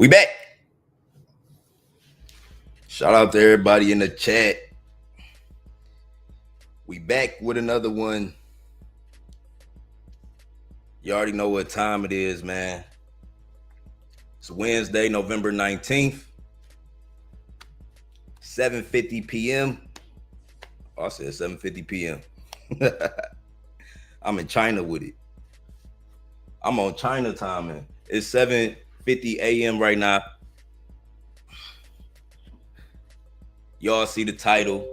We back. Shout out to everybody in the chat. We back with another one. You already know what time it is, man. It's Wednesday, November 19th, 7:50 p.m. Oh, I said 7:50 p.m. I'm in China with it. I'm on China timing. It's 7:50 a.m. right now. Y'all see the title.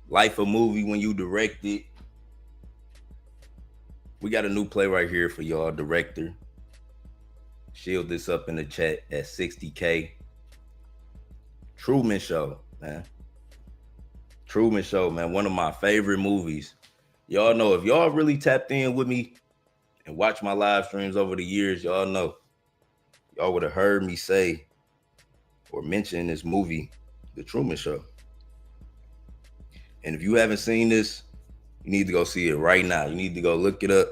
Life a movie when you direct it. We got a new play right here for y'all, director. Shield this up in the chat at 60K. Truman Show, man. Truman Show, man. One of my favorite movies. Y'all know, if y'all really tapped in with me and watched my live streams over the years, y'all know. Y'all would have heard me say or mention this movie, The Truman Show. And if you haven't seen this, you need to go see it right now. You need to go look it up.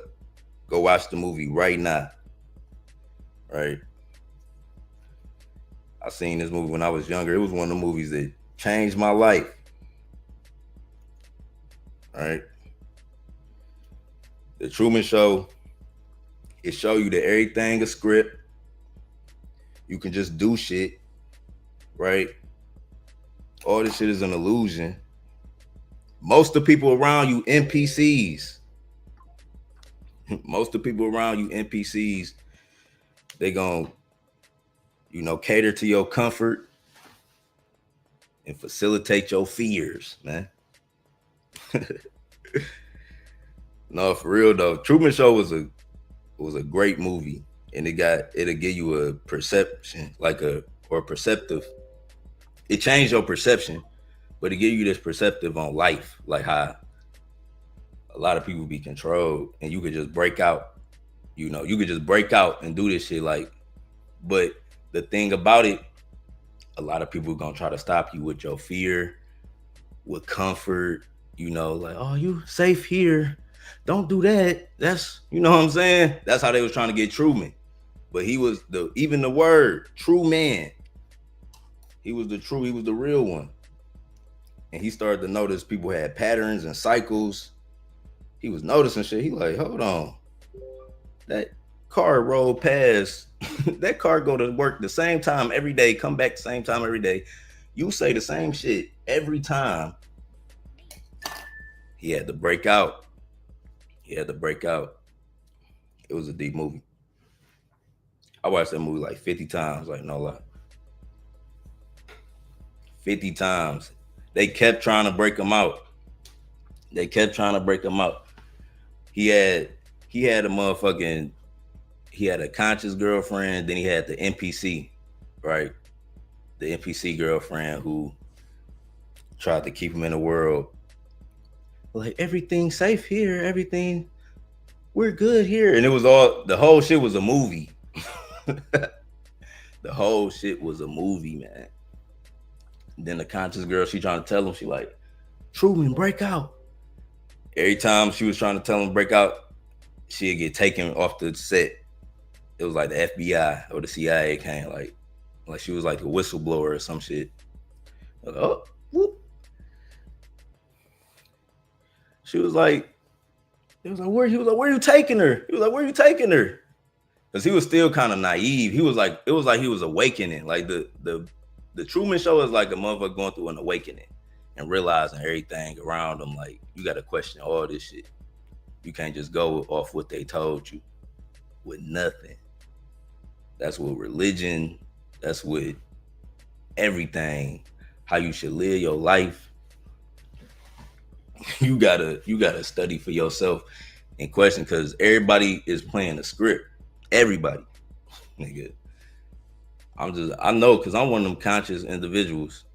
Go watch the movie right now. Right? I seen this movie when I was younger. It was one of the movies that changed my life. All right? The Truman Show, it show you that everything a script. You can just do shit. Right? All this shit is an illusion. Most of the people around you, NPCs. Most of the people around you, NPCs, they gonna, cater to your comfort and facilitate your fears, man. No, for real though. Truman Show was a great movie, and it'll give you a perception, perceptive. It changed your perception. But it give you this perspective on life, like how a lot of people be controlled, and you could just break out. You could just break out and do this shit. But the thing about it, a lot of people are gonna try to stop you with your fear, with comfort. Oh, you safe here. Don't do that. That's, you know what I'm saying? That's how they was trying to get Truman. But he was the word true man. He was the real one. And he started to notice people had patterns and cycles. He was noticing shit. He like, hold on. That car rolled past. That car go to work the same time every day, come back the same time every day. You say the same shit every time. He had to break out. It was a deep movie. I watched that movie like 50 times, like no lie. 50 times. They kept trying to break him out. He had a conscious girlfriend, then he had the NPC, right? The NPC girlfriend who tried to keep him in the world. Like, everything's safe here, we're good here. And the whole shit was a movie. The whole shit was a movie, man. Then the conscious girl, she trying to tell him, she like, Truman, break out. Every time she was trying to tell him to break out, she'd get taken off the set. It was like the FBI or the CIA came, like she was like a whistleblower or some shit. Like, oh, whoop. Where are you taking her? He was like, where are you taking her? Because he was still kind of naive. It was like he was awakening. Like the Truman Show is like a motherfucker going through an awakening and realizing everything around them. Like, you got to question all this shit. You can't just go off what they told you with nothing. That's what religion, that's what everything, how you should live your life. You gotta study for yourself and question, because everybody is playing a script. Everybody, nigga. I know, because I'm one of them conscious individuals,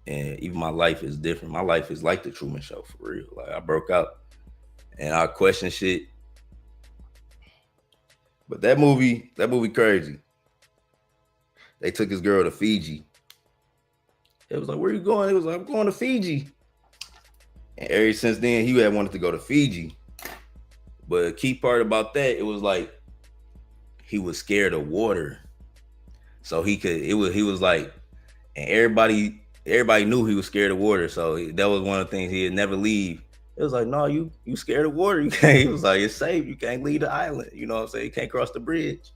and even my life is different. My life is like the Truman Show, for real. Like, I broke out and I question shit. But that movie crazy. They took his girl to Fiji. It was like, where you going? It was like, I'm going to Fiji. And ever since then, he had wanted to go to Fiji. But the key part about that, it was like, he was scared of water. So he was like, and everybody knew he was scared of water. So that was one of the things, he'd never leave. It was like, no, you scared of water. You can't. He was like, it's safe. You can't leave the island. You know what I'm saying? You can't cross the bridge.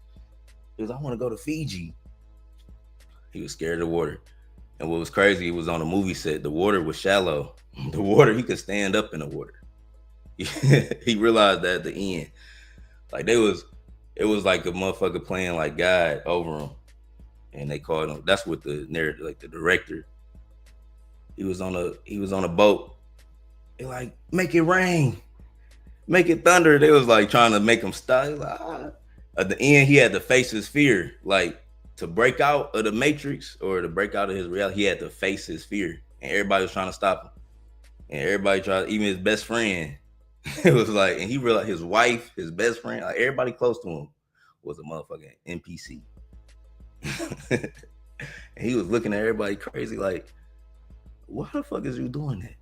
He was, I want to go to Fiji. He was scared of water. And what was crazy, he was on a movie set. The water was shallow. The water, he could stand up in the water. He realized that at the end. Like it was like a motherfucker playing like God over him. And they called him, that's what the narrative, like the director. He was on a boat. They like, make it rain. Make it thunder. They was like trying to make him stop. Like, ah. At the end, he had to face his fear. Like, to break out of the matrix or to break out of his reality, he had to face his fear. And everybody was trying to stop him. And everybody tried, even his best friend. It was like, and he realized his wife, his best friend, like everybody close to him was a motherfucking NPC. And he was looking at everybody crazy like, why the fuck is you doing that?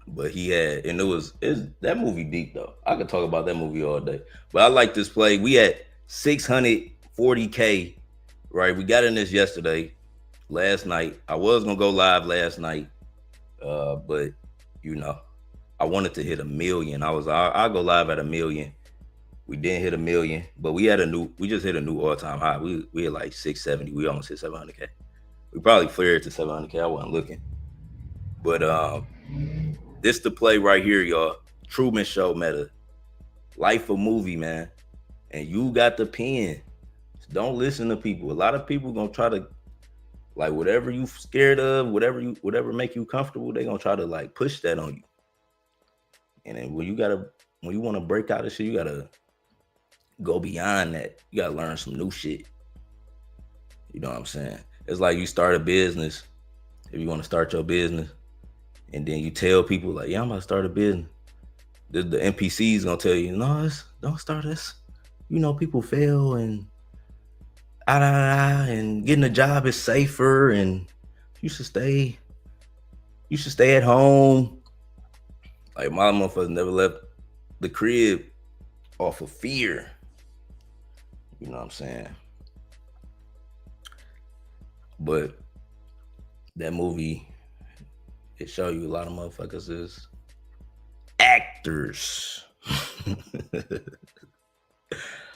But he had, and that movie deep though. I could talk about that movie all day. But I like this play. We had 640K, right? We got in this last night. I was gonna go live last night, but you know, I wanted to hit 1 million. I'll go live at 1 million. We didn't hit 1 million, but we just hit a new all-time high. We had like 670. We almost hit 700K. We probably flared to 700K. I wasn't looking. But this the play right here, y'all. Truman Show meta. Life a movie, man. And you got the pen. Don't listen to people. A lot of people gonna try to, like, whatever you scared of, whatever make you comfortable, they gonna try to like push that on you. And then when you want to break out of shit, you gotta go beyond that. You gotta learn some new shit. You know what I'm saying? It's like you start a business. If you want to start your business, and then you tell people like, yeah, I'm about to start a business. The NPCs gonna tell you, no, don't start this. You know, people fail and and getting a job is safer, and you should stay at home. Like, my motherfuckers never left the crib off of fear. You know what I'm saying? But that movie, it show you a lot of motherfuckers is actors.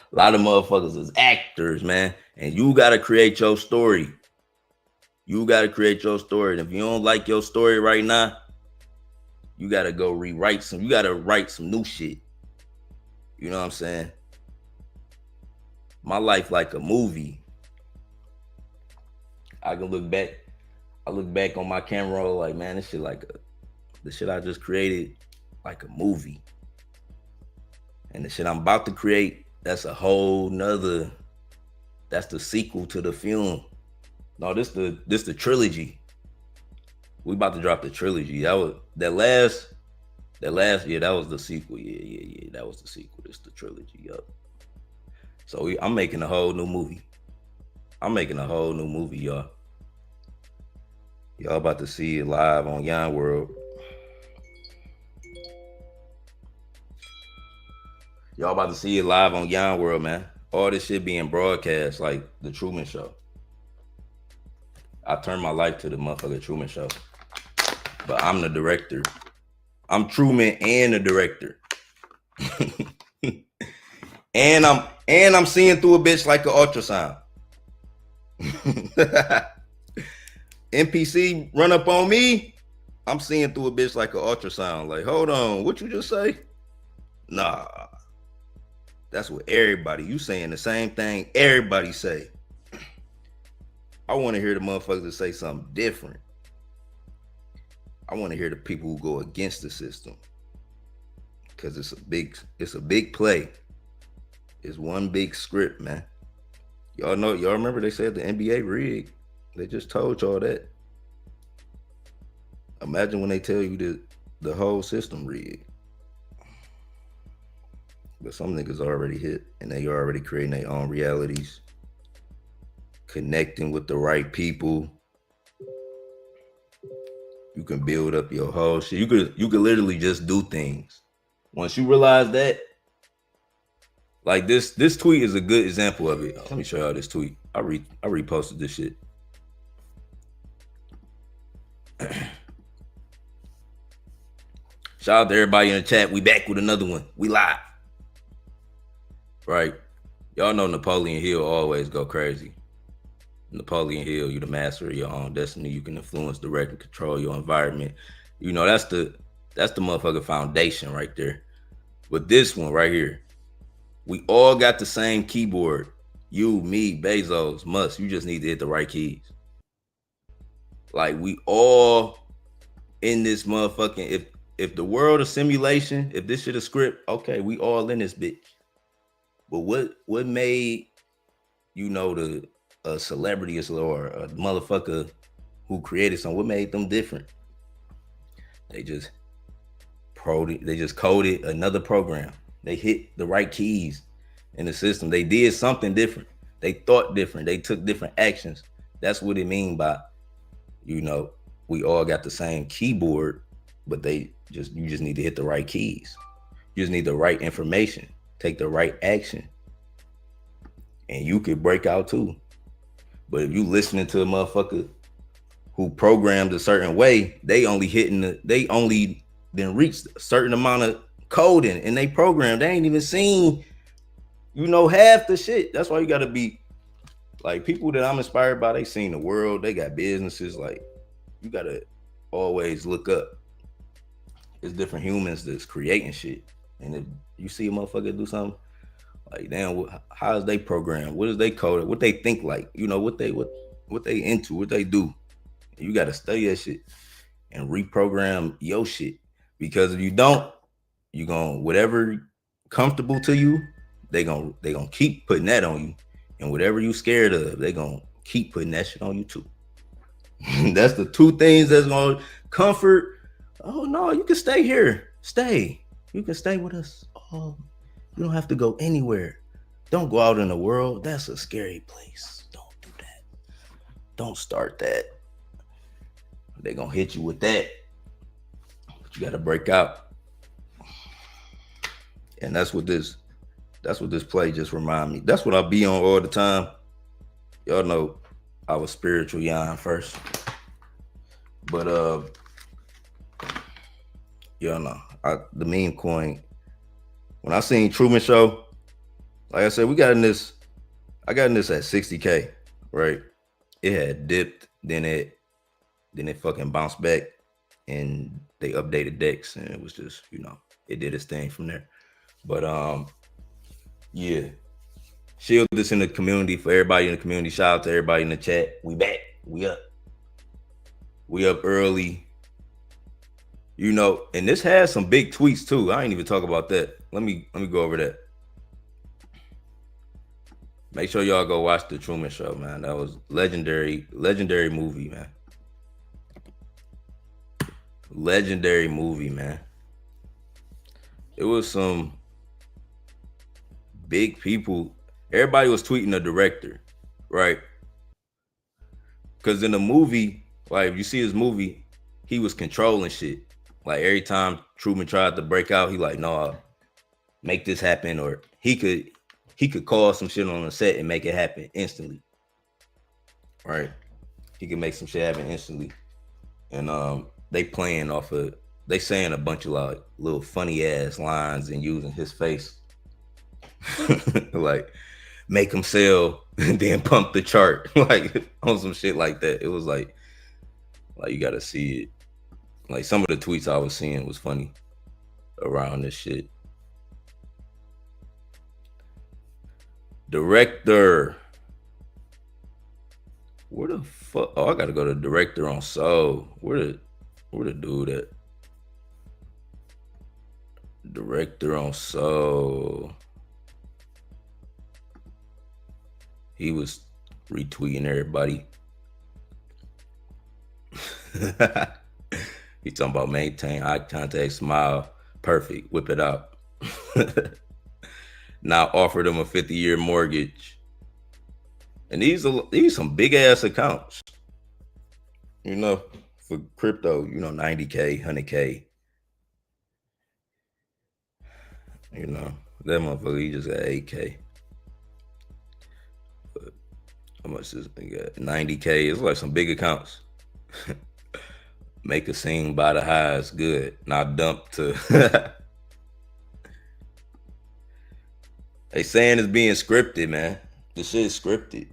A lot of motherfuckers is actors, man. And you gotta create your story. You gotta create your story. And if you don't like your story right now, you gotta go rewrite some. You gotta write some new shit. You know what I'm saying? My life like a movie. I look back on my camera roll like, man, this shit the shit I just created like a movie. And the shit I'm about to create, that's a whole nother, that's the sequel to the film. No, this the trilogy. We about to drop the trilogy. That was the sequel. Yeah. That was the sequel. This the trilogy, yup. So I'm making a whole new movie. Y'all. Y'all about to see it live on Yon World. Y'all about to see it live on Yon World, man. All this shit being broadcast like the Truman Show. I turned my life to the motherfucking Truman Show. But I'm the director. I'm Truman and the director. and I'm seeing through a bitch like an ultrasound. NPC run up on me, I'm seeing through a bitch like an ultrasound. Like, hold on, what you just say? Nah. That's what everybody, you saying the same thing everybody say. I want to hear the motherfuckers that say something different. I want to hear the people who go against the system. Cause it's a big play. It's one big script, man. Y'all remember they said the NBA rigged. They just told y'all that. Imagine when they tell you the whole system rigged. But some niggas already hit, and they already creating their own realities, connecting with the right people. You can build up your whole shit. You could literally just do things. Once you realize that, Like this tweet is a good example of it. Let me show y'all this tweet. I reposted this shit. Shout out to everybody in the chat. We back with another one. We live. Right. Y'all know Napoleon Hill always go crazy. Napoleon Hill, you're the master of your own destiny. You can influence, direct, and control your environment. You know, that's the motherfucking foundation right there. But this one right here, we all got the same keyboard. You, me, Bezos, Musk. You just need to hit the right keys. Like we all in this motherfucking, if the world of simulation, if this shit a script, okay, we all in this bitch. But what made, you know, a celebrity or a motherfucker who created something, what made them different? They just coded another program. They hit the right keys in the system. They did something different. They thought different. They took different actions. That's what it mean by, you know, we all got the same keyboard, but you just need to hit the right keys. You just need the right information. Take the right action. And you could break out too. But if you listening to a motherfucker who programmed a certain way, they only then reached a certain amount of coding in they program. They ain't even seen, you know, half the shit. That's why you gotta be like people that I'm inspired by, they seen the world, they got businesses. Like you gotta always look up. It's different humans that's creating shit. And if you see a motherfucker do something, like damn, how is they programmed? What is they coded? What they think like? You know, what they into, what they do. You gotta study that shit and reprogram your shit. Because if you don't, you gonna whatever comfortable to you, they gonna keep putting that on you. And whatever you scared of, they gonna keep putting that shit on you too. That's the two things that's gonna comfort. Oh no, you can stay here. Stay. You can stay with us. Oh, you don't have to go anywhere. Don't go out in the world. That's a scary place. Don't do that. Don't start that. They're gonna hit you with that. But you gotta break out. And that's what this play just remind me. That's what I be on all the time. Y'all know I was spiritual Yon first. But y'all know the meme coin. When I seen Truman Show, like I said, I got in this at 60K, right? It had dipped, then it fucking bounced back, and they updated decks, and it was just, you know, it did its thing from there. But yeah, shield this in the community for everybody in the community. Shout out to everybody in the chat. We back, we up early. You know, and this has some big tweets too. I ain't even talk about that. Let me go over that. Make sure y'all go watch the Truman Show, man. That was legendary movie, man. Legendary movie, man. It was some big people. Everybody was tweeting the director, right? Because in the movie, like if you see his movie, he was controlling shit. Like every time Truman tried to break out, he like, no, make this happen, or he could call some shit on the set and make it happen instantly. Right? He could make some shit happen instantly. And they playing off of, they saying a bunch of like little funny ass lines and using his face. Like make him sell and then pump the chart. Like on some shit like that. It was like you gotta see it. Like some of the tweets I was seeing was funny around this shit. Director. Where the fuck? Oh, I gotta go to director on Soul. Where the dude at? Director on Soul. He was retweeting everybody. He talking about maintain eye contact, smile, perfect, whip it out. Now offered him a 50-year mortgage. And these some big ass accounts. You know, for crypto, you know, 90K, 100K. You know, that motherfucker, he just got 8K. But how much is he got? 90K. It's like some big accounts. Make a scene, buy the highs, good. Not dump to. They saying it's being scripted, man. The shit is scripted.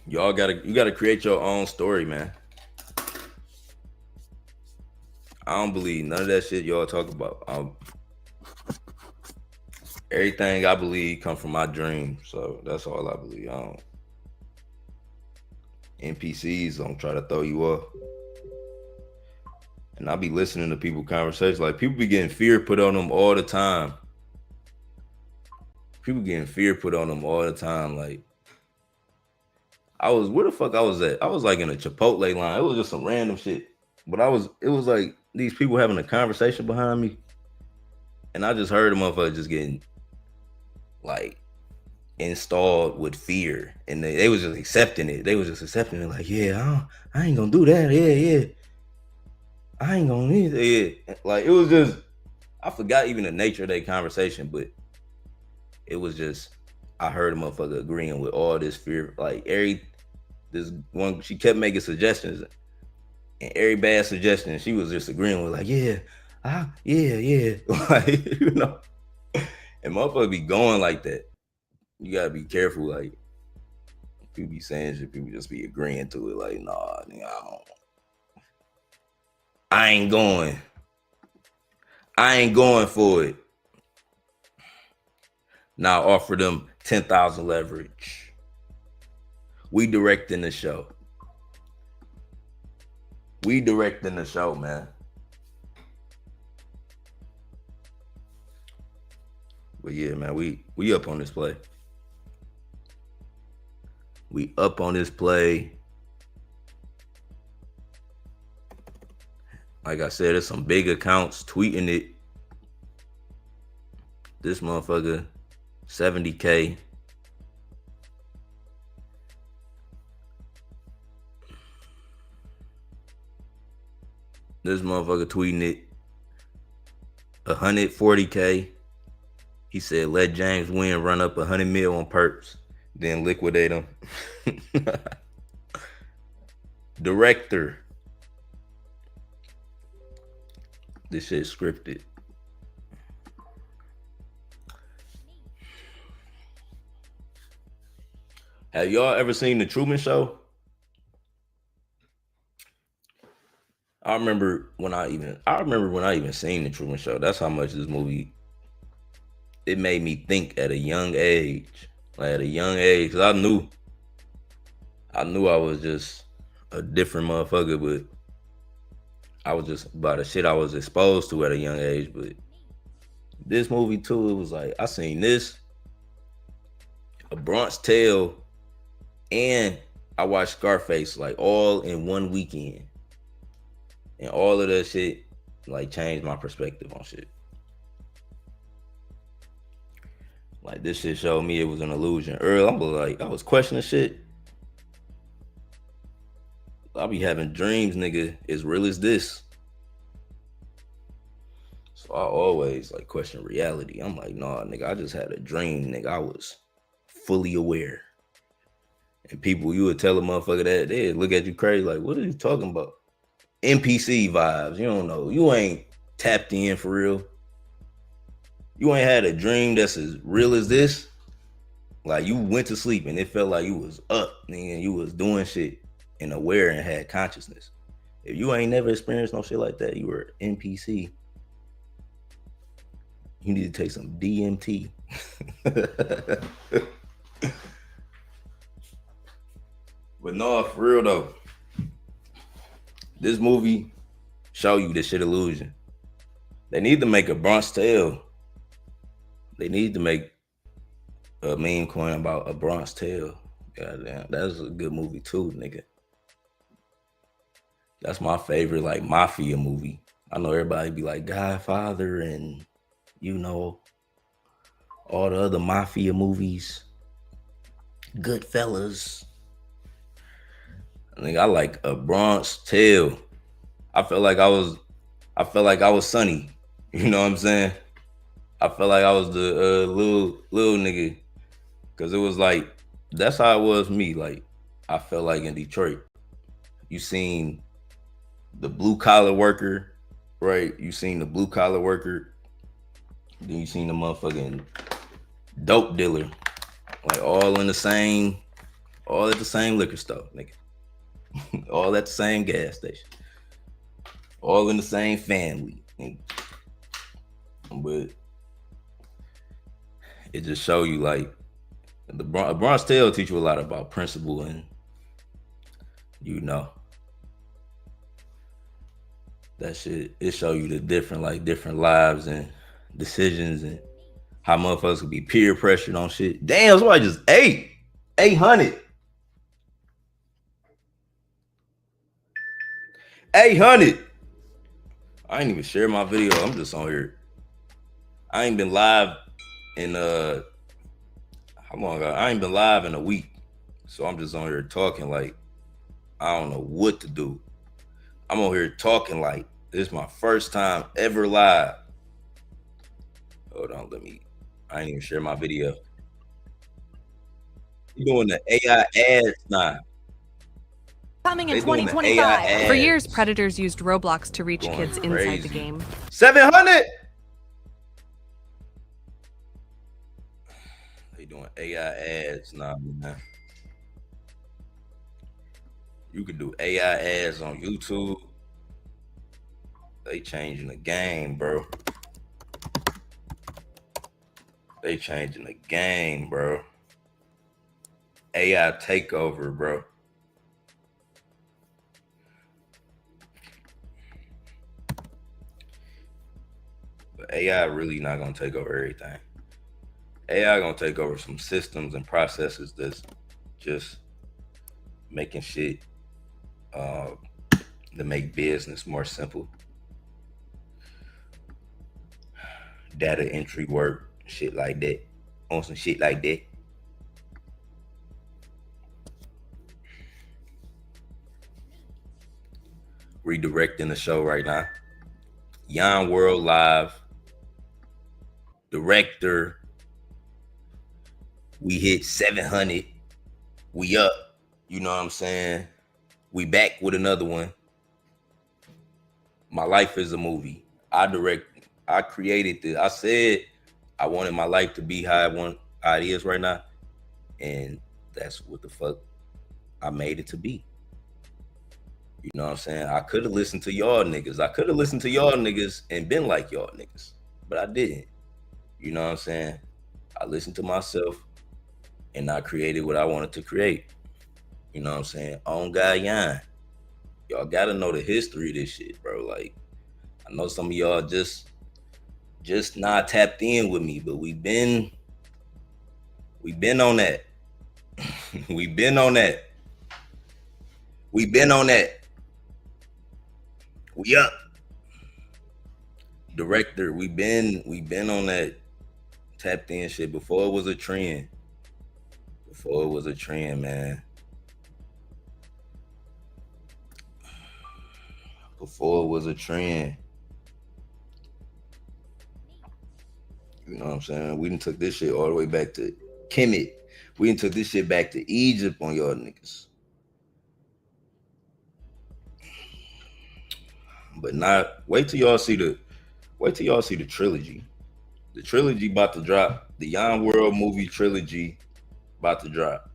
You gotta create your own story, man. I don't believe none of that shit y'all talk about. Everything I believe come from my dream, so that's all I believe. I don't. NPCs don't try to throw you off. And I be listening to people conversations. Like, people be getting fear put on them all the time. People getting fear put on them all the time. Like, where the fuck I was at? I was like in a Chipotle line. It was just some random shit. But it was like these people having a conversation behind me. And I just heard a motherfucker just getting like installed with fear. And they was just accepting it. They was just accepting it like, yeah, I ain't gonna do that. Yeah. I ain't gonna need it. Yeah. Like, it was just, I forgot even the nature of that conversation, but it was just, I heard a motherfucker agreeing with all this fear. Like, this one, she kept making suggestions, and every bad suggestion she was just agreeing with, like, yeah. Like, you know, and motherfucker be going like that. You gotta be careful. Like, people be saying shit, people just be agreeing to it. Like, nah, nigga, I ain't going for it. Now offer them 10,000 leverage. We directing the show. Man. But yeah, man, we up on this play. Like I said, there's some big accounts tweeting it. This motherfucker, 70K. This motherfucker tweeting it, 140K. He said, let James Wynn run up 100 mil on perps, then liquidate him. Director. This shit scripted. Have y'all ever seen the Truman Show? I remember when I even seen the Truman Show. That's how much this movie, it made me think at a young age. Like, at a young age, because I knew I was just a different motherfucker, but I was just by the shit I was exposed to at a young age. But this movie too, it was like, I seen this, A Bronx Tale, and I watched Scarface, like, all in one weekend. And all of that shit, like, changed my perspective on shit. Like, this shit showed me it was an illusion. Early, I was questioning shit. I be having dreams, nigga, as real as this. So I always, like, question reality. I'm like, nah, nigga, I just had a dream, nigga. I was fully aware. And people, you would tell a motherfucker that, they'd look at you crazy, like, what are you talking about? NPC vibes. You don't know. You ain't tapped in for real. You ain't had a dream that's as real as this. Like, you went to sleep and it felt like you was up, nigga, and you was doing shit and aware and had consciousness. If you ain't never experienced no shit like that, you were NPC. You need to take some DMT. But no, for real though, this movie show you this shit illusion. They need to make a Bronx Tale. They need to make a meme coin about A Bronx Tale. Goddamn, that's a good movie too, nigga. That's my favorite, like, mafia movie. I know everybody be like Godfather and, you know, all the other mafia movies. Goodfellas. I think I like A Bronx Tale. I felt like I was Sonny. You know what I'm saying? I felt like I was the little nigga, because it was like, that's how it was me. Like, I felt like in Detroit, you seen the blue collar worker, right? You seen the blue collar worker, then you seen the motherfucking dope dealer, like all in the same, all at the same liquor store, nigga. All at the same gas station, all in the same family. But it just show you, like, the Bronx Tale teach you a lot about principle, and you know, that shit, it show you the different lives and decisions, and how motherfuckers could be peer pressured on shit. Damn, somebody just ate 800. 800. I ain't even share my video. I'm just on here. I ain't been live in how long ago? I ain't been live in a week. So I'm just on here talking like I don't know what to do. I'm on here talking like this is my first time ever live. Hold on, I ain't even share my video. You doing the AI ads now? Coming in 2025. For years, predators used Roblox to reach kids inside the game. 700. They doing AI ads now, man. You can do AI ads on YouTube. They changing the game, bro. They changing the game, bro. AI takeover, bro. But AI really not gonna take over everything. AI gonna take over some systems and processes that's just making shit to make business more simple. Data entry work, shit like that. On some shit like that. Redirecting the show right now. Yon World live. Director. We hit 700. We up. You know what I'm saying? We back with another one. My life is a movie. I created this. I said I wanted my life to be how it is right now. And that's what the fuck I made it to be. You know what I'm saying? I could have listened to y'all niggas. I could have listened to y'all niggas and been like y'all niggas. But I didn't. You know what I'm saying? I listened to myself and I created what I wanted to create. You know what I'm saying? On God, Yon. Y'all gotta know the history of this shit, bro. Like, I know some of y'all just not tapped in with me, but we been on that. we been on that. We up. Director, we been on that tapped in shit before it was a trend. Before it was a trend, man. Before it was a trend. You know what I'm saying? We done took this shit all the way back to Kemet. We done took this shit back to Egypt on y'all niggas. But not wait till y'all see the trilogy. The trilogy about to drop. The Yon World movie trilogy about to drop.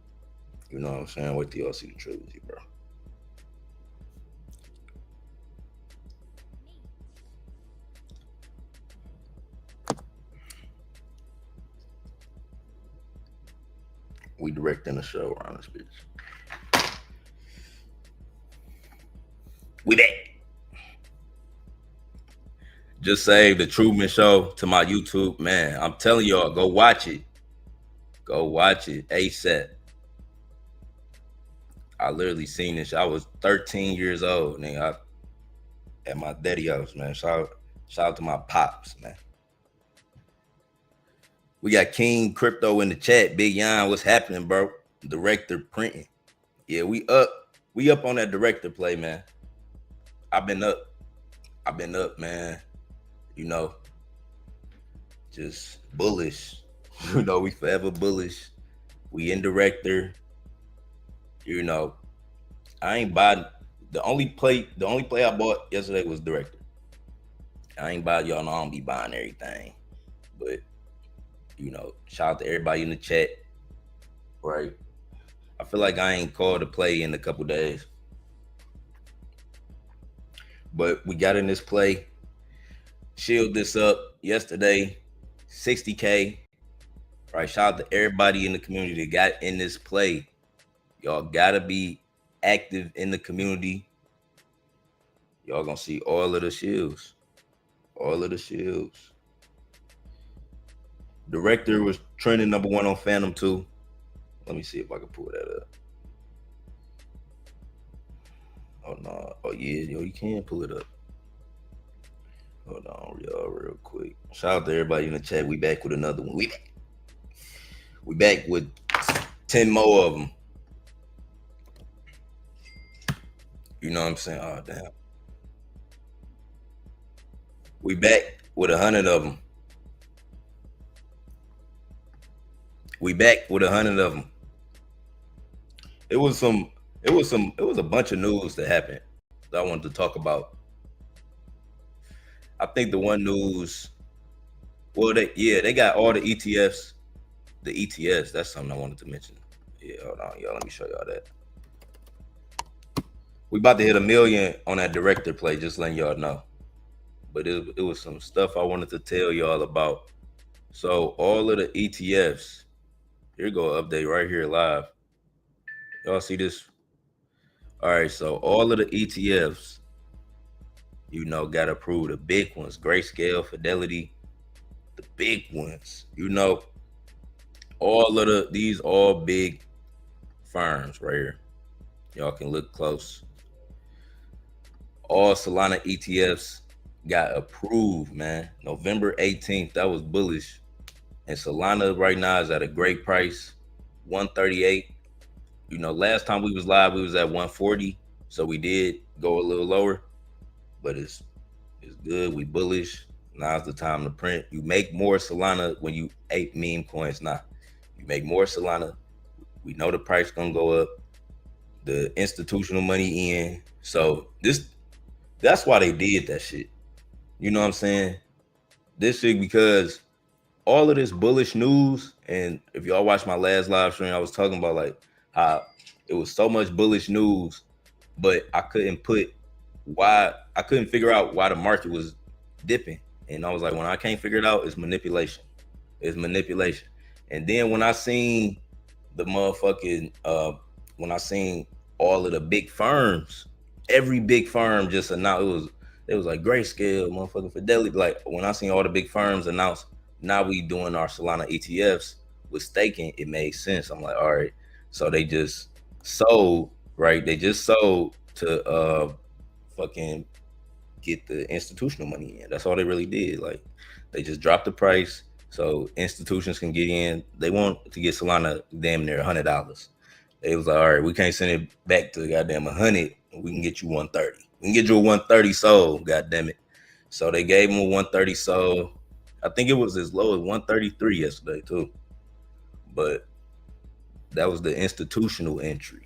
You know what I'm saying? Wait till y'all see the trilogy, bro. We directing a show around this bitch. We back. Just save the Truman Show to my YouTube, man. I'm telling y'all, go watch it. Go watch it ASAP. I literally seen this. I was 13 years old, nigga. At my daddy house, man. Shout out to my pops, man. We got King Crypto in the chat. Big Yon, what's happening, bro? Director printing. Yeah, we up. We up on that director play, man. I've been up, man. You know, just bullish. You know, we forever bullish. We in director. You know, I ain't buying the only play I bought yesterday was director. I ain't buying, y'all know I don't be buying everything. But you know, shout out to everybody in the chat. Right. I feel like I ain't called a play in a couple days. But we got in this play. Shield this up yesterday. 60K. Right. Shout out to everybody in the community that got in this play. Y'all gotta be active in the community. Y'all gonna see all of the shields. All of the shields. Director was trending #1 on Phantom 2. Let me see if I can pull that up. Oh no. Oh yeah, yo, you can pull it up. Hold on, y'all, real quick. Shout out to everybody in the chat. We back with another one. We back with 10 more of them. You know what I'm saying? Oh damn. We back with 100 of them. We back with 100 of them. It was a bunch of news that happened that I wanted to talk about. I think the one news, well, they got all the ETFs. The ETFs, that's something I wanted to mention. Yeah, hold on, y'all. Let me show y'all that. We about to hit 1 million on that director play, just letting y'all know. But it was some stuff I wanted to tell y'all about. So all of the ETFs, here you go, update right here live. Y'all see this? All right, so all of the ETFs, you know, got approved. The big ones, Grayscale, Fidelity, the big ones, you know, all of these all big firms right here. Y'all can look close. All Solana ETFs got approved, man. November 18th, that was bullish. And Solana right now is at a great price, 138. You know, last time we was live, we was at 140. So we did go a little lower, but it's good. We bullish. Now's the time to print. You make more Solana when you ape meme coins now. You make more Solana. We know the price gonna go up. The institutional money in. So that's why they did that shit. You know what I'm saying? This shit, because all of this bullish news, and if y'all watch my last live stream, I was talking about like how it was so much bullish news, but I couldn't figure out why the market was dipping. And I was like, when I can't figure it out, it's manipulation. It's manipulation. And then when I seen the motherfucking when I seen all of the big firms, every big firm just announced, it was like Grayscale, motherfucking Fidelity. Like when I seen all the big firms announce, now we doing our Solana ETFs with staking, it made sense. I'm like, all right. So they just sold, right? They just sold to fucking get the institutional money in. That's all they really did. Like they just dropped the price so institutions can get in. They want to get Solana damn near $100. They was like, all right, we can't send it back to goddamn 100. We can get you 130. We can get you a 130 sold, goddamn it. So they gave them a 130 sold. I think it was as low as 133 yesterday too. But that was the institutional entry.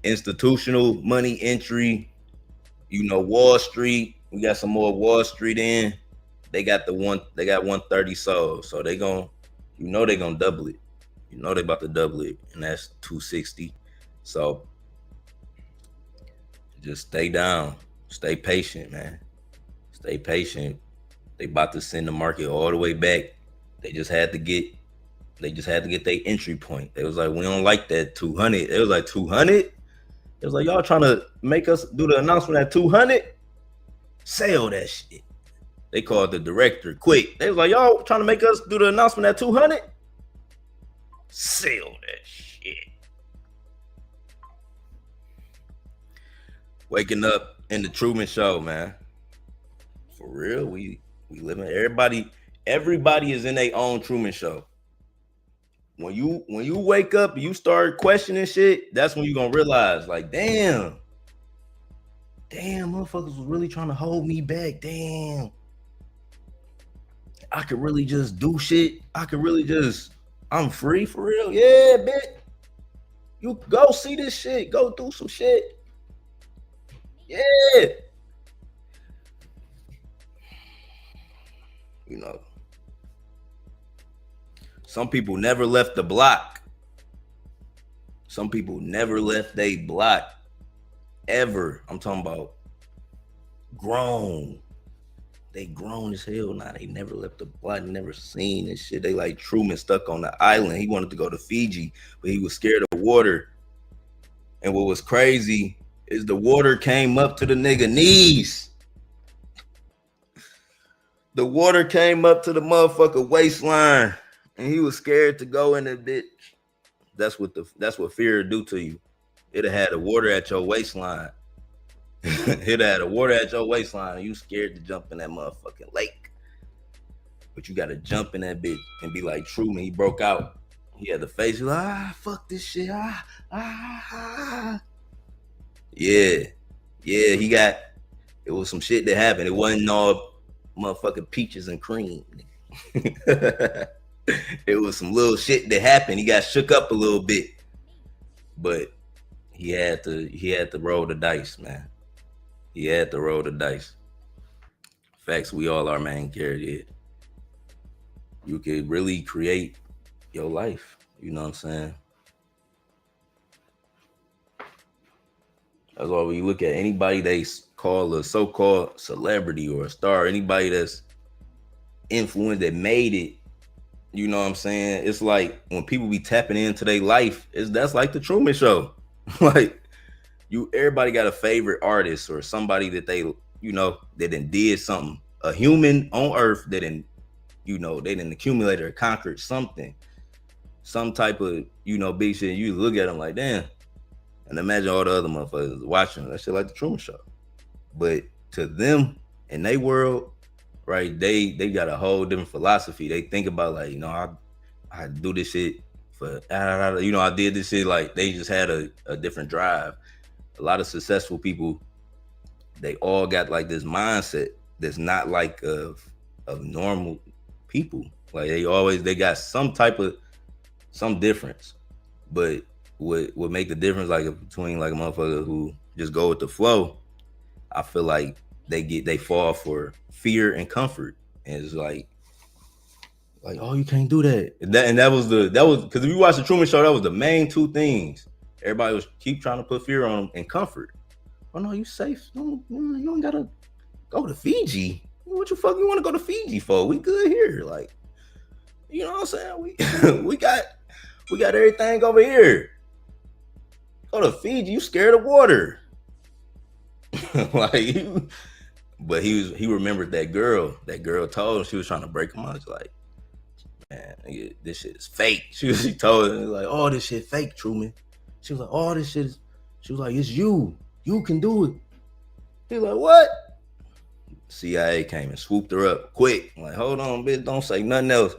Institutional money entry. You know, Wall Street. We got some more Wall Street in. They got 130 sold. So they gonna double it. You know they about to double it, and that's 260. So just stay down. Stay patient, man. Stay patient. They about to send the market all the way back. They just had to get their entry point. They was like, we don't like that 200. It was like 200. It was like, y'all trying to make us do the announcement at 200? Sell that shit. They called the director quick. They was like, y'all trying to make us do the announcement at 200? Sell that shit. Waking up in the Truman Show, man. For real, we living. Everybody is in their own Truman Show. When you wake up and you start questioning shit, that's when you're gonna realize, like, damn, motherfuckers was really trying to hold me back. Damn. I could really just do shit. I'm free for real. Yeah, bitch. You go see this shit. Go do some shit. Yeah. You know, some people never left the block. Some people never left they block ever. I'm talking about grown. They grown as hell now. They never left the block, never seen this shit. They like Truman stuck on the island. He wanted to go to Fiji, but he was scared of water. And what was crazy is the water came up to the nigga knees. The water came up to the motherfucker waistline, and he was scared to go in that bitch. That's what fear do to you. It'd have had the water at your waistline. It'd have had the water at your waistline, and you scared to jump in that motherfucking lake. But you gotta jump in that bitch and be like Truman. He broke out. He had the face. He was like, fuck this shit. Yeah. It was some shit that happened. It wasn't all motherfucking peaches and cream. It was some little shit that happened. He got shook up a little bit, but he had to roll the dice, man. He had to roll the dice. Facts, we all are main character. You could really create your life. You know what I'm saying? That's why when you look at anybody they call a so-called celebrity or a star, anybody that's influenced that made it, you know what I'm saying? It's like when people be tapping into their life, that's like the Truman Show. Like everybody got a favorite artist or somebody that they did something. A human on earth that they didn't accumulate or conquered something. Some type of, big shit. You look at them like, damn. And imagine all the other motherfuckers watching that shit like the Truman Show. But to them, in their world, right, they got a whole different philosophy. They think about like, I do this shit for, I did this shit. Like they just had a different drive. A lot of successful people, they all got like this mindset that's not like of normal people. Like they got some difference. But what make the difference like between like a motherfucker who just go with the flow, I feel like they fall for fear and comfort. And it's like, oh, you can't do that. And that was because if you watch the Truman Show, that was the main two things. Everybody was keep trying to put fear on them and comfort. Oh no, you safe. You don't gotta go to Fiji. What you want to go to Fiji for? We good here. Like, you know what I'm saying? We got everything over here. Go to Fiji, you scared of water. But he remembered that girl. That girl told him she was trying to break him out. She's like, man, this shit is fake. She told him like, oh, this shit fake, Truman. She was like, oh, this shit is. She was like, it's you. You can do it. He was like, what? CIA came and swooped her up quick. I'm like, hold on, bitch, don't say nothing else.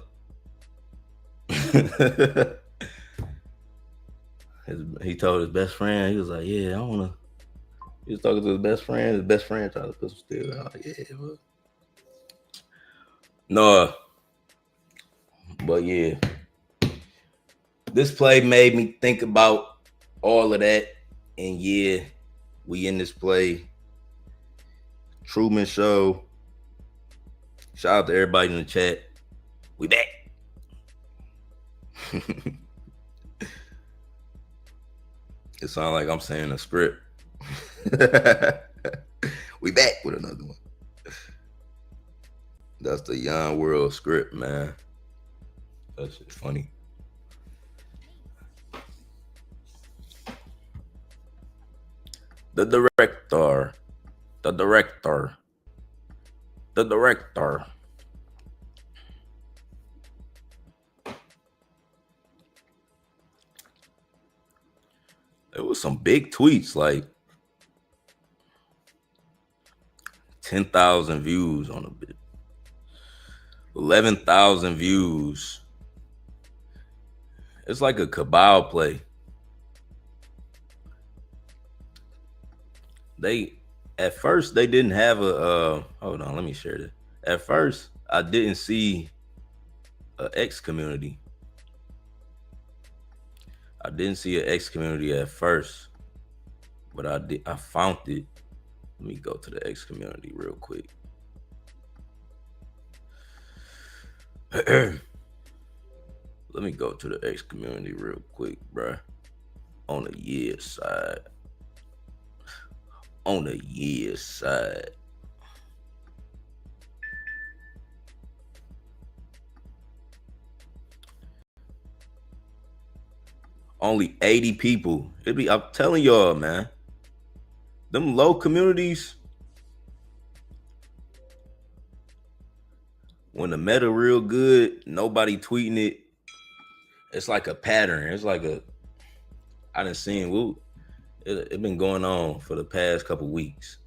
He told his best friend, he was like, yeah, I want to. He was talking to his best friend. His best friend tried to put some steel out. Like, yeah, bro. No. But yeah. This play made me think about all of that. And yeah, we in this play. Truman Show. Shout out to everybody in the chat. We back. It sounds like I'm saying a script. We back with another one. That's the Yon World script, man. That shit's funny. The director. There was some big tweets, like 10,000 views on a bit, 11,000 views. It's like a cabal play. At first they didn't have a hold on, let me share this. At first, I didn't see an X community. I didn't see an X community at first, but I found it. Let me go to the X community real quick. Let me go to the X community real quick, bruh. On the year side. On the year side. Only 80 people. I'm telling y'all, man. Them low communities, when the meta real good, nobody tweeting it. It's like a pattern. It's like I done seen it been going on for the past couple weeks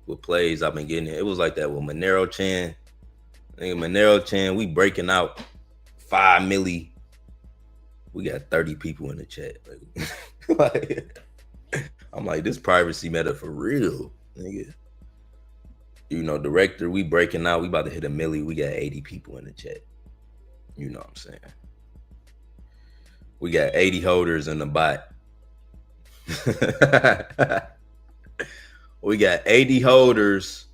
with plays I've been getting. It was like that with Monero Chan. Monero Chan, we breaking out 5 milli. We got 30 people in the chat. I'm like, this privacy meta for real, nigga. You know, director, we breaking out. We about to hit 1 milli. We got 80 people in the chat. You know what I'm saying? We got 80 holders in the bot. We got 80 holders,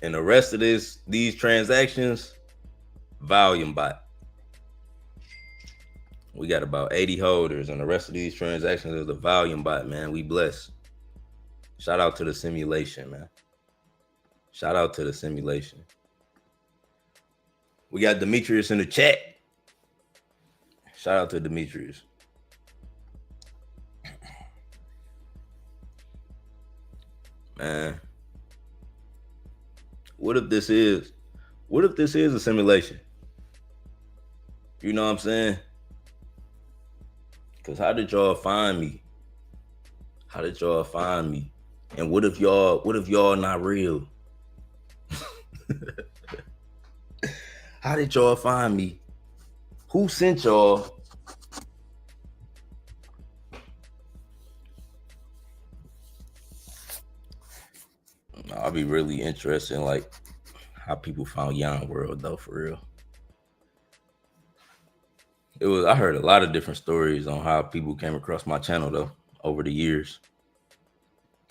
and the rest of these transactions, volume bot. We got about 80 holders, and the rest of these transactions is the volume bot, man. We blessed. Shout out to the simulation, man. Shout out to the simulation. We got Demetrius in the chat. Shout out to Demetrius. Man. What if this is a simulation? You know what I'm saying? Cause how did y'all find me? How did y'all find me? And what if y'all not real? How did y'all find me? Who sent y'all? I'll be really interested in like how people found Yon World though, for real. I heard a lot of different stories on how people came across my channel though over the years.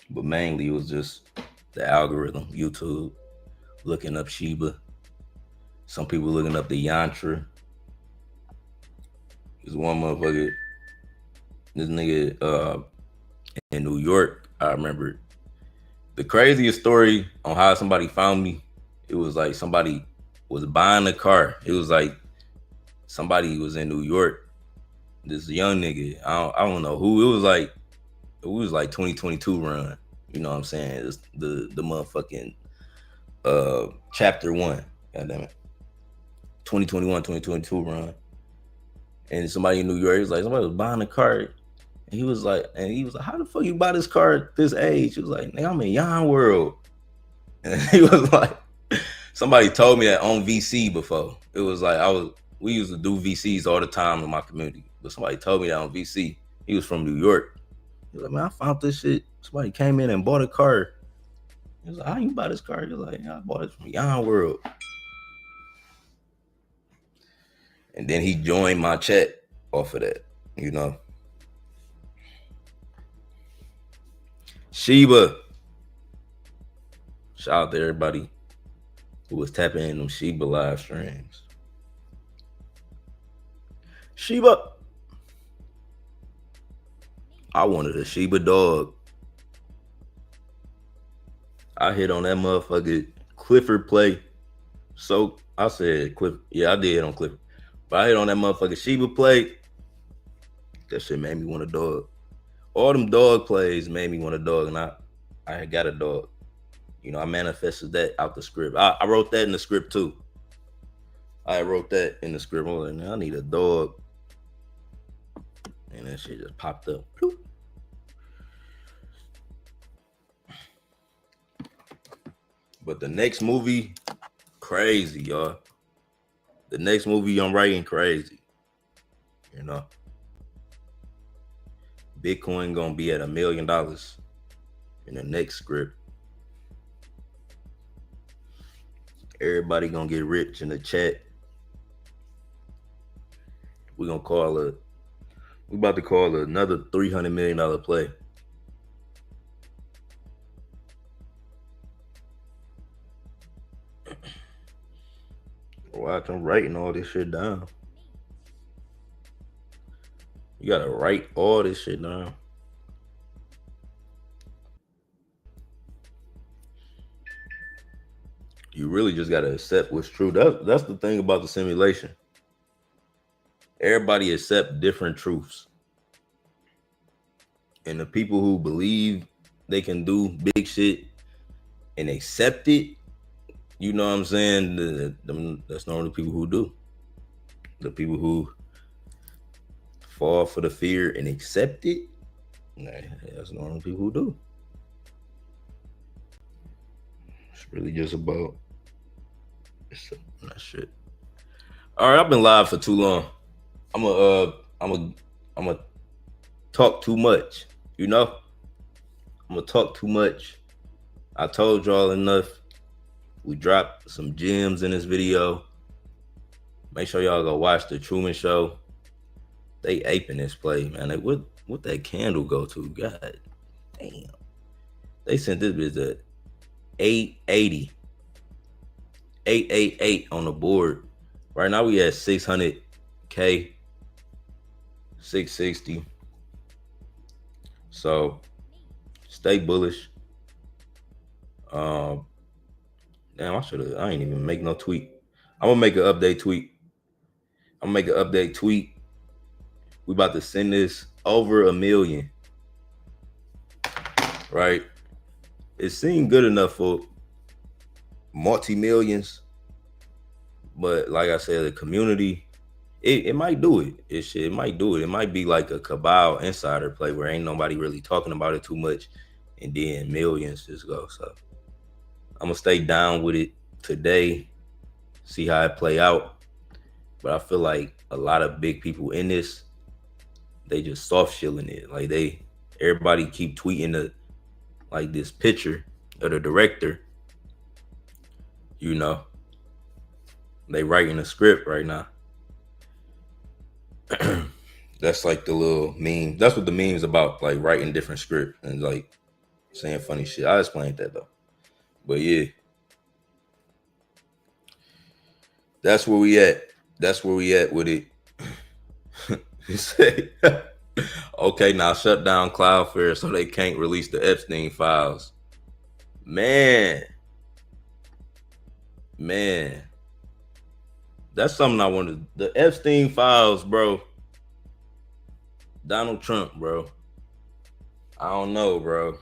But mainly it was just the algorithm, YouTube, looking up Shiba. Some people looking up the Yantra. There's one motherfucker, this nigga in New York, I remember the craziest story on how somebody found me. It was like somebody was buying a car. It was like somebody was in New York. This young nigga, I don't know who. It was like 2022 run. You know what I'm saying? It's the motherfucking chapter 1. Goddamn it. 2021, 2022 run. And somebody in New York was like, somebody was buying a car. And he was like, how the fuck you buy this car at this age? He was like, nigga, I'm in Yon World. And he was like, somebody told me that on VC before. It was like, we used to do VCs all the time in my community. But somebody told me that on VC. He was from New York. He was like, man, I found this shit. Somebody came in and bought a car. He was like, how you buy this car? He was like, yeah, I bought it from Yon World. And then he joined my chat off of that, you know. Shiba. Shout out to everybody who was tapping in them Shiba live streams. Shiba. I wanted a Shiba dog. I hit on that motherfucker Clifford play. So I said Clifford. Yeah, I did on Clifford. But I hit on that motherfucker Shiba play. That shit made me want a dog. All them dog plays made me want a dog, and I got a dog. You know, I manifested that out the script. I wrote that in the script too. I wrote that in the script. I was like, I need a dog. And that shit just popped up. Bloop. But the next movie, crazy, y'all. The next movie I'm writing, crazy. You know. Bitcoin gonna be at $1 million in the next script. Everybody gonna get rich in the chat. We about to call another $300 million play. Watch, I'm writing all this shit down. You gotta write all this shit down. You really just gotta accept what's true. That's the thing about the simulation. Everybody accept different truths. And the people who believe they can do big shit and accept it, you know what I'm saying? That's normally the people who do. The people who fall for the fear and accept it, that's normally the people who do. It's really just about that shit. All right, I've been live for too long. I'm a talk too much, you know? I'm gonna talk too much. I told y'all enough. We dropped some gems in this video. Make sure y'all go watch the Truman Show. They aping this play, man. What that candle go to? God damn. They sent this bitch at 880. 888 on the board. Right now we at 600K. 660. So stay bullish. Damn, I ain't even make no tweet. I'm gonna make an update tweet. We about to send this over 1 million. Right? It seemed good enough for multi-millions. But like I said, the community, it might do it. It might do it. It might be like a cabal insider play where ain't nobody really talking about it too much. And then millions just go. So I'm gonna stay down with it today, see how it play out. But I feel like a lot of big people in this, they just soft shilling it. Like everybody keep tweeting this picture of the director. You know, they writing a script right now. That's like the little meme. That's what the meme's about, like writing different scripts and like saying funny shit. I explained that though. But yeah, that's where we at. That's where we at with it. You say, okay, now shut down Cloudflare so they can't release the Epstein files. Man, that's something I wanted. The Epstein files, bro. Donald Trump, bro. I don't know, bro.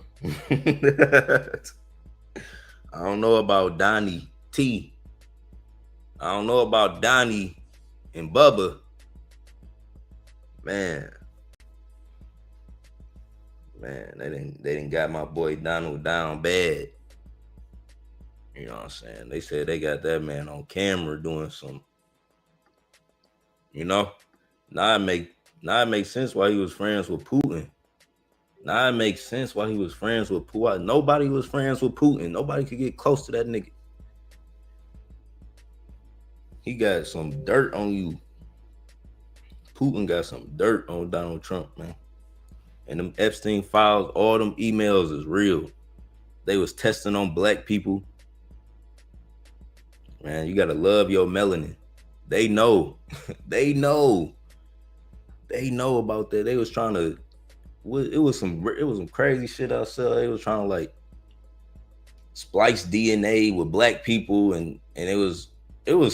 I don't know about Donnie T. I don't know about Donnie and Bubba. Man, they didn't got my boy Donald down bad. You know what I'm saying? They said they got that man on camera doing some. You know, now it makes sense why he was friends with Putin. Now it makes sense why he was friends with Putin. Nobody was friends with Putin. Nobody could get close to that nigga. He got some dirt on you. Putin got some dirt on Donald Trump, man. And them Epstein files, all them emails is real. They was testing on black people. Man, you gotta love your melanin. They know. They know about that. They was trying to. It was some crazy shit outside. They was trying to like splice DNA with black people, and it was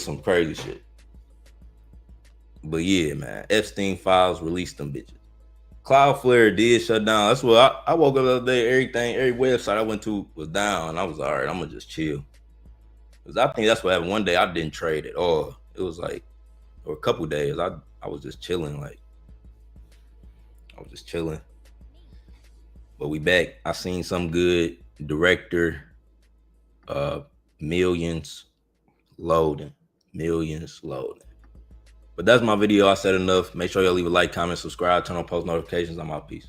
some crazy shit. But yeah, man, Epstein files released them bitches. Cloudflare did shut down. That's what I woke up the other day. Every website I went to was down. I was all right. I'm gonna just chill. Cause I think that's what happened. One day I didn't trade at all. It was like, or a couple days I was just chilling. Like I was just chilling. But we back. I seen some good director. Millions loading. But that's my video. I said enough. Make sure y'all leave a like, comment, subscribe, turn on post notifications. I'm out. Peace.